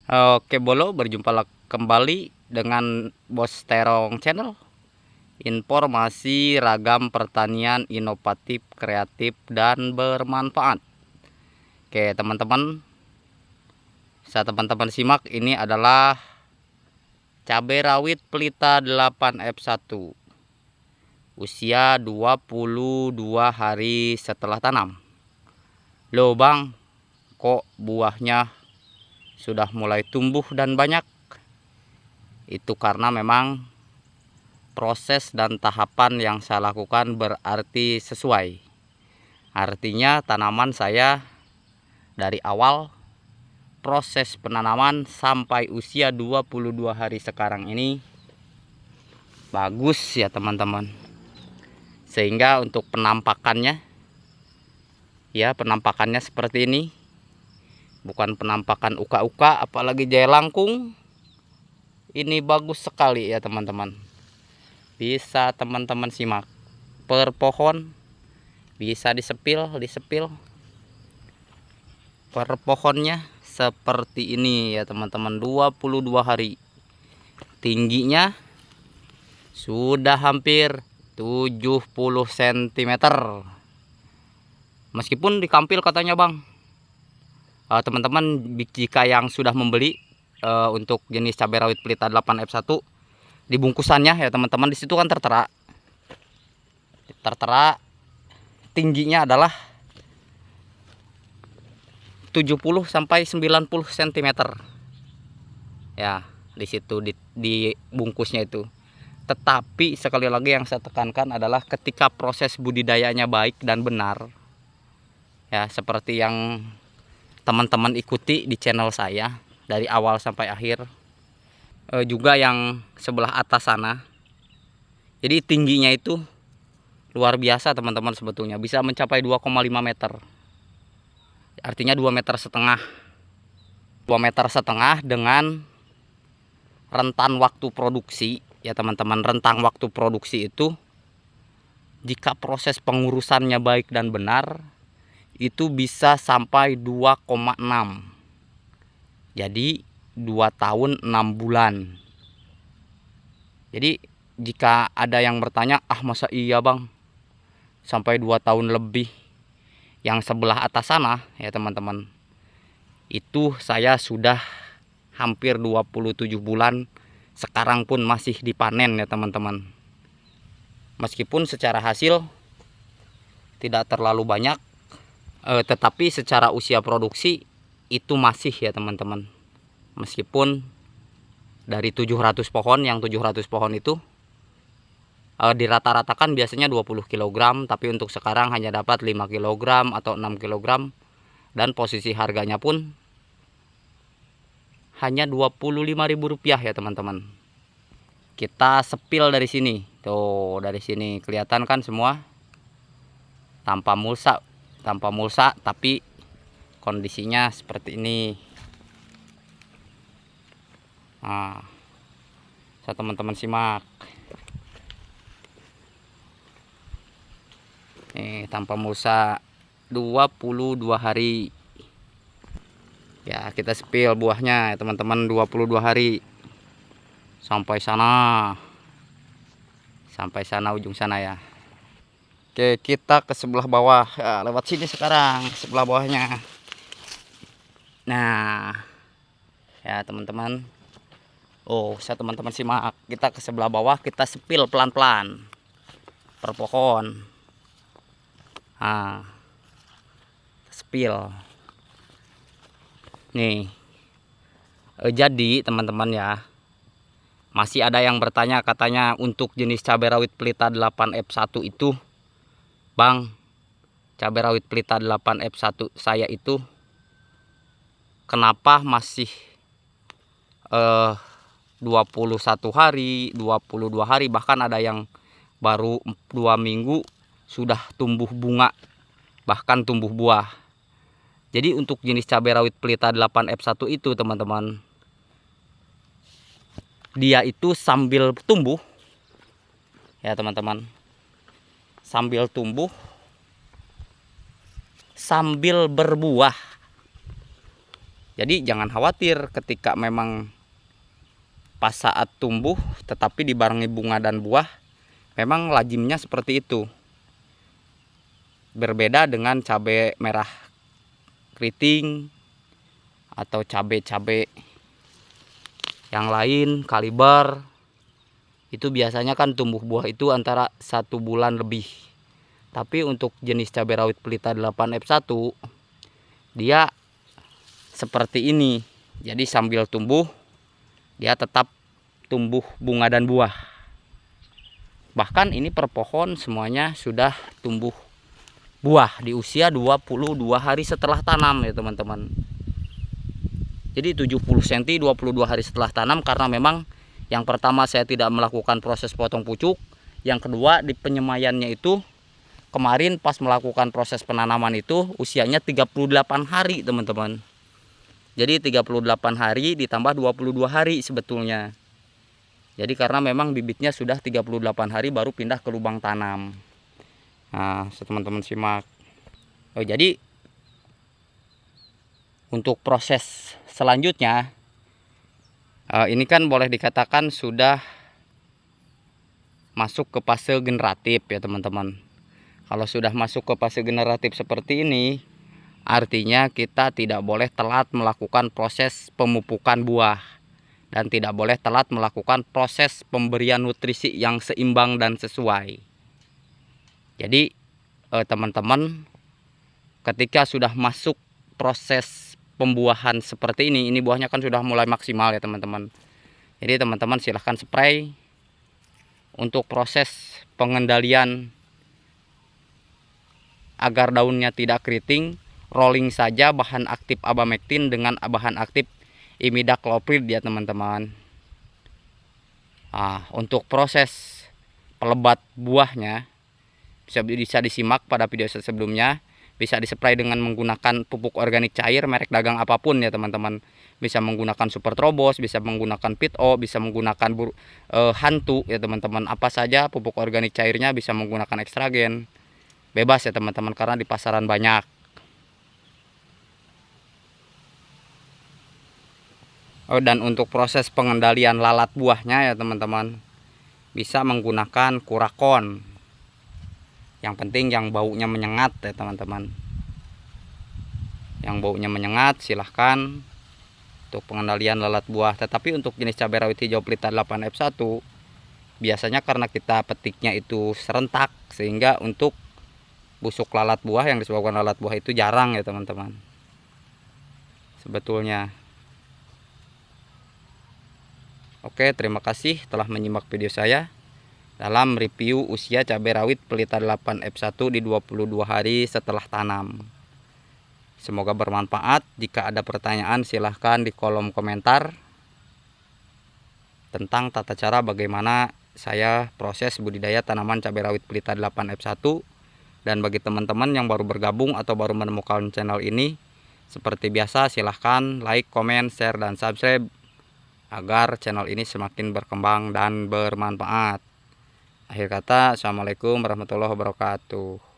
Oke Bolo, berjumpa kembali dengan Bos Terong Channel. Informasi ragam pertanian inovatif, kreatif, dan bermanfaat. Oke teman-teman, bisa teman-teman simak, ini adalah cabai rawit pelita 8F1. Usia 22 hari setelah tanam. Loh bang, kok buahnya sudah mulai tumbuh dan banyak? Itu karena memang proses dan tahapan yang saya lakukan berarti sesuai. Artinya tanaman saya dari awal proses penanaman sampai usia 22 hari sekarang ini bagus ya teman-teman. Sehingga untuk penampakannya seperti ini. Bukan penampakan uka-uka, apalagi jaya langkung. Ini bagus sekali ya teman-teman. Bisa teman-teman simak. Per pohon bisa disepil per pohonnya seperti ini ya teman-teman. 22 hari. Tingginya sudah hampir 70 cm. Meskipun dikampil katanya bang, teman-teman jika yang sudah membeli untuk jenis cabai rawit pelita 8F1 di bungkusannya ya teman-teman, disitu kan tertera tingginya adalah 70 sampai 90 cm ya, disitu di bungkusnya itu. Tetapi sekali lagi yang saya tekankan adalah ketika proses budidayanya baik dan benar ya, seperti yang teman-teman ikuti di channel saya dari awal sampai akhir. Juga yang sebelah atas sana, jadi tingginya itu luar biasa teman-teman, sebetulnya bisa mencapai 2,5 meter, artinya 2,5 meter. 2,5 meter dengan rentan waktu produksi ya teman-teman. Rentang waktu produksi itu jika proses pengurusannya baik dan benar itu bisa sampai 2,6. Jadi 2 tahun 6 bulan. Jadi jika ada yang bertanya, masa iya bang sampai 2 tahun lebih? Yang sebelah atas sana ya teman-teman, itu saya sudah hampir 27 bulan. Sekarang pun masih dipanen ya teman-teman. Meskipun secara hasil tidak terlalu banyak, tetapi secara usia produksi itu masih ya teman-teman. Meskipun dari 700 pohon, yang 700 pohon itu dirata-ratakan biasanya 20 kg, tapi untuk sekarang hanya dapat 5 kg atau 6 kg, dan posisi harganya pun hanya Rp25.000 ya teman-teman. Kita sepil dari sini. Tuh, dari sini kelihatan kan semua tanpa mulsa, tapi kondisinya seperti ini. Nah, saya teman-teman simak. Nih, tanpa mulsa 22 hari. Ya, kita sepil buahnya ya teman-teman, 22 hari. Sampai sana ujung sana ya. Oke, kita ke sebelah bawah ya, lewat sini sekarang, sebelah bawahnya. Nah ya teman-teman, saya teman-teman simak. Kita ke sebelah bawah, kita sepil pelan-pelan per pohon. Nah, sepil nih. Jadi teman-teman ya, masih ada yang bertanya, katanya untuk jenis cabai rawit pelita 8F1 itu, bang, cabai rawit pelita 8F1 saya itu kenapa masih 21 hari, 22 hari, bahkan ada yang baru 2 minggu sudah tumbuh bunga, bahkan tumbuh buah. Jadi untuk jenis cabai rawit pelita 8F1 itu teman-teman, dia itu sambil tumbuh ya teman-teman, sambil tumbuh sambil berbuah. Jadi jangan khawatir ketika memang pas saat tumbuh tetapi dibarengi bunga dan buah, memang lazimnya seperti itu. Berbeda dengan cabai merah keriting atau cabai-cabai yang lain kaliber, itu biasanya kan tumbuh buah itu antara 1 bulan lebih. Tapi untuk jenis cabai rawit pelita 8F1 dia seperti ini. Jadi sambil tumbuh dia tetap tumbuh bunga dan buah. Bahkan ini per pohon semuanya sudah tumbuh buah di usia 22 hari setelah tanam ya teman-teman. Jadi 70 cm 22 hari setelah tanam, karena memang yang pertama saya tidak melakukan proses potong pucuk. Yang kedua di penyemaiannya itu kemarin pas melakukan proses penanaman itu usianya 38 hari teman-teman. Jadi 38 hari ditambah 22 hari sebetulnya. Jadi karena memang bibitnya sudah 38 hari baru pindah ke lubang tanam. Nah, teman-teman simak. Jadi untuk proses selanjutnya ini kan boleh dikatakan sudah masuk ke fase generatif ya teman-teman. Kalau sudah masuk ke fase generatif seperti ini, artinya kita tidak boleh telat melakukan proses pemupukan buah dan tidak boleh telat melakukan proses pemberian nutrisi yang seimbang dan sesuai. Jadi teman-teman, ketika sudah masuk proses pembuahan seperti ini buahnya kan sudah mulai maksimal ya teman-teman. Jadi teman-teman silahkan spray. Untuk proses pengendalian agar daunnya tidak keriting, rolling saja bahan aktif abamectin dengan bahan aktif imidacloprid ya teman-teman. Nah, untuk proses pelebat buahnya bisa disimak pada video sebelumnya. Bisa dispray dengan menggunakan pupuk organik cair merek dagang apapun ya teman-teman. Bisa menggunakan Super Trobos, bisa menggunakan Pit-O, bisa menggunakan hantu ya teman-teman. Apa saja pupuk organik cairnya, bisa menggunakan ekstragen. Bebas ya teman-teman, karena di pasaran banyak. Dan untuk proses pengendalian lalat buahnya ya teman-teman, bisa menggunakan Kurakon. Yang penting yang baunya menyengat ya teman-teman. Yang baunya menyengat silahkan untuk pengendalian lalat buah. Tetapi untuk jenis cabai rawit hijau pelita 8F1 biasanya karena kita petiknya itu serentak, sehingga untuk busuk lalat buah yang disebabkan lalat buah itu jarang ya teman-teman sebetulnya. Oke, terima kasih telah menyimak video saya dalam review usia cabai rawit pelita 8F1 di 22 hari setelah tanam. Semoga bermanfaat. Jika ada pertanyaan silahkan di kolom komentar tentang tata cara bagaimana saya proses budidaya tanaman cabai rawit pelita 8F1. Dan bagi teman-teman yang baru bergabung atau baru menemukan channel ini, seperti biasa silahkan like, komen, share, dan subscribe agar channel ini semakin berkembang dan bermanfaat. Akhir kata, assalamualaikum warahmatullahi wabarakatuh.